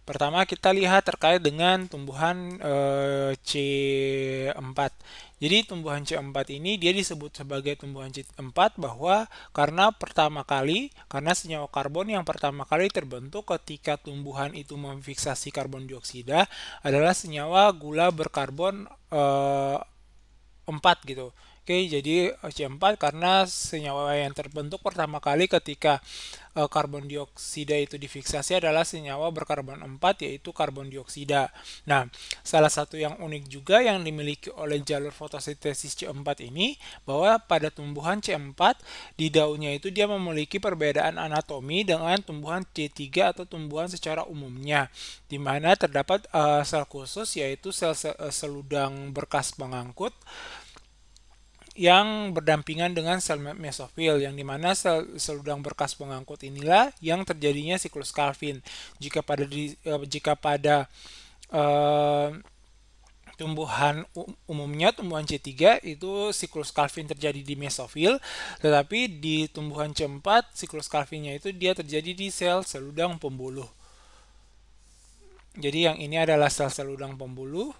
Pertama kita lihat terkait dengan tumbuhan C4. Jadi tumbuhan C4 ini dia disebut sebagai tumbuhan C4 bahwa karena senyawa karbon yang pertama kali terbentuk ketika tumbuhan itu memfiksasi karbon dioksida adalah senyawa gula berkarbon 4 gitu. Oke, jadi C4 karena senyawa yang terbentuk pertama kali ketika karbon dioksida itu difiksasi adalah senyawa berkarbon 4 yaitu karbon dioksida. Nah, salah satu yang unik juga yang dimiliki oleh jalur fotosintesis C4 ini bahwa pada tumbuhan C4 di daunnya itu dia memiliki perbedaan anatomi dengan tumbuhan C3 atau tumbuhan secara umumnya, di mana terdapat sel khusus yaitu sel seludang berkas pengangkut yang berdampingan dengan sel mesofil, yang dimana sel seludang berkas pengangkut inilah yang terjadinya siklus Calvin. Jika pada uh, tumbuhan umumnya tumbuhan C3 itu siklus Calvin terjadi di mesofil, tetapi di tumbuhan C4 siklus Calvinnya itu dia terjadi di sel seludang pembuluh. Jadi yang ini adalah sel seludang pembuluh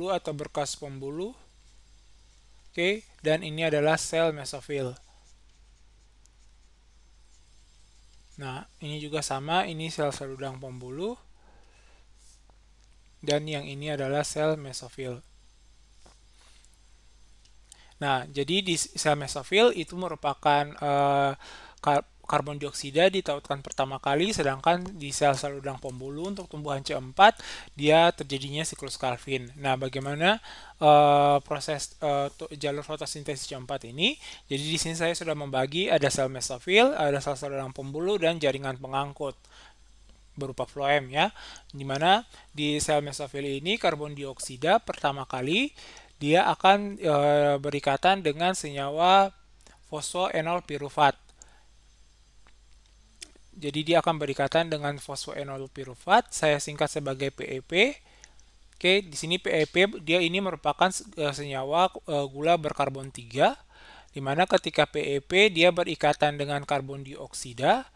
atau berkas pembuluh. Oke, dan ini adalah sel mesofil. Nah, ini juga sama, ini sel seludang pembuluh, dan yang ini adalah sel mesofil. Nah, jadi di sel mesofil itu merupakan karbon dioksida ditautkan pertama kali, sedangkan di sel seludang pembuluh untuk tumbuhan C4 dia terjadinya siklus Calvin. Nah, bagaimana proses jalur fotosintesis C4 ini? Jadi di sini saya sudah membagi ada sel mesofil, ada sel seludang pembuluh dan jaringan pengangkut berupa floem ya. Dimana di sel mesofil ini karbon dioksida pertama kali dia akan berikatan dengan senyawa fosfoenol pirufat. Jadi dia akan berikatan dengan fosfoenol pirufat, saya singkat sebagai PEP. Oke, di sini PEP dia ini merupakan senyawa gula berkarbon 3, di mana ketika PEP dia berikatan dengan karbon dioksida,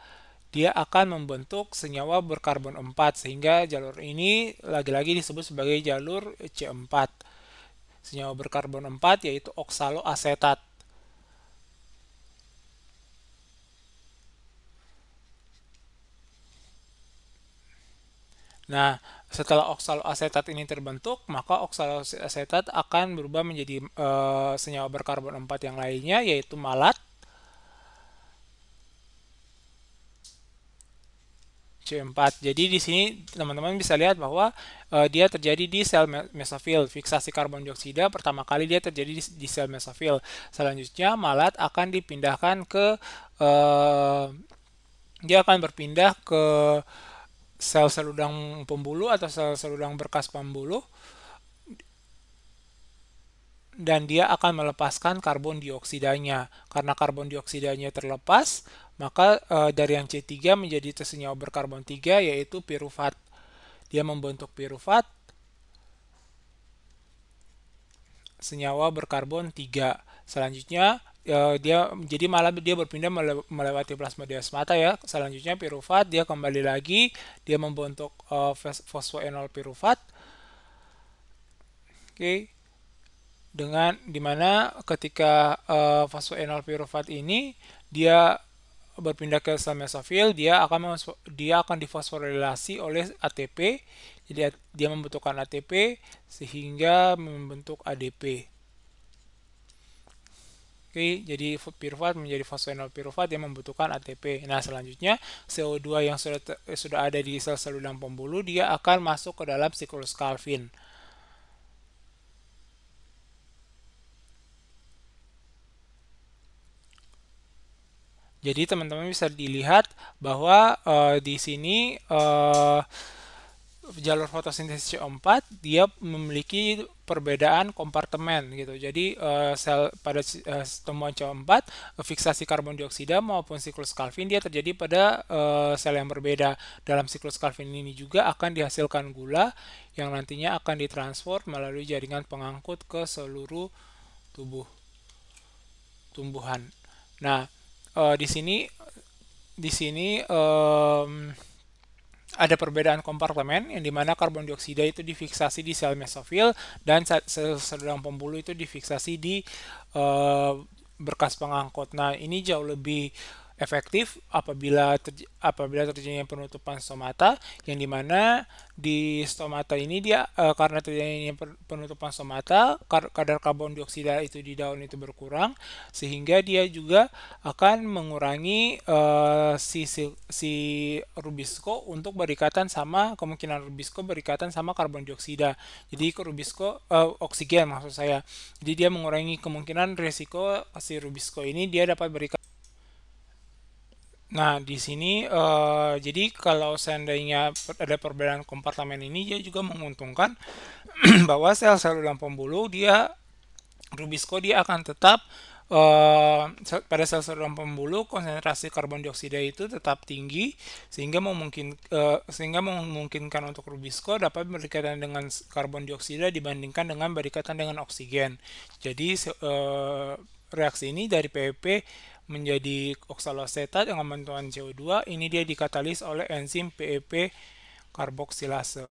dia akan membentuk senyawa berkarbon 4 sehingga jalur ini lagi-lagi disebut sebagai jalur C4. Senyawa berkarbon 4 yaitu oksaloasetat. Nah, setelah oksaloasetat ini terbentuk, maka oksaloasetat akan berubah menjadi senyawa berkarbon 4 yang lainnya yaitu malat C4. Jadi di sini teman-teman bisa lihat bahwa dia terjadi di sel mesofil. Fiksasi karbon dioksida pertama kali dia terjadi di sel mesofil. Selanjutnya malat akan dipindahkan ke dia akan berpindah ke sel seludang pembuluh atau sel seludang berkas pembuluh dan dia akan melepaskan karbon dioksidanya. Karena karbon dioksidanya terlepas, maka dari yang C3 menjadi senyawa berkarbon 3 yaitu pirufat. Dia membentuk pirufat senyawa berkarbon 3. Selanjutnya dia malah dia berpindah melewati plasmodiasmata ya. Selanjutnya pirufat dia kembali lagi dia membentuk fosfoenol pirufat. Oke. Dengan dimana ketika fosfoenol pirufat ini dia berpindah ke sel mesofil, dia akan difosforilasi oleh ATP. Jadi dia membutuhkan ATP sehingga membentuk ADP. Oke, jadi pirufat menjadi fosfoenol pirufat yang membutuhkan ATP. Nah, selanjutnya CO2 yang sudah ada di sel seludang pembuluh dia akan masuk ke dalam siklus Calvin. Jadi teman-teman bisa dilihat bahwa di sini jalur fotosintesis C4 dia memiliki perbedaan kompartemen gitu. Jadi sel pada temuan C4 fiksasi karbon dioksida maupun siklus Calvin dia terjadi pada sel yang berbeda. Dalam siklus Calvin ini juga akan dihasilkan gula yang nantinya akan ditransfer melalui jaringan pengangkut ke seluruh tubuh tumbuhan. Nah, Di sini ada perbedaan kompartemen yang dimana karbon dioksida itu difiksasi di sel mesofil dan sel saluran pembuluh itu difiksasi di eh, berkas pengangkut. Nah, ini jauh lebih efektif apabila terjadinya penutupan stomata, yang dimana di stomata ini dia karena terjadinya penutupan stomata, kadar karbon dioksida itu di daun itu berkurang, sehingga dia juga akan mengurangi si rubisco untuk berikatan sama kemungkinan rubisco berikatan sama karbon dioksida. Jadi rubisco oksigen maksud saya. Jadi dia mengurangi kemungkinan risiko si rubisco ini dia dapat berikatan. Nah, di sini jadi kalau seandainya ada perbedaan kompartemen ini, dia juga menguntungkan bahwa sel-sel dalam pembuluh dia Rubisco dia akan tetap pada sel-sel dalam pembuluh konsentrasi karbon dioksida itu tetap tinggi, sehingga memungkinkan untuk Rubisco dapat berikatan dengan karbon dioksida dibandingkan dengan berikatan dengan oksigen. Jadi reaksi ini dari PEP menjadi oksaloasetat dengan bantuan CO2, ini dia dikatalis oleh enzim PEP karboksilase.